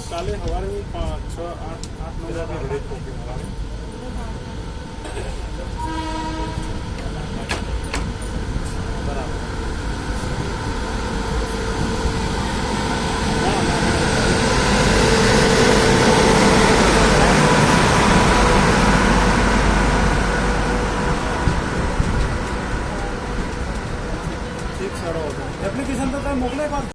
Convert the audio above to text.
કાલે સવારે 5, 6, 8, 9 વાગે ઘરે પહોંચી સવારે. બરાબર. એપ્લિકેશન તો તમે મોકલે પાછું.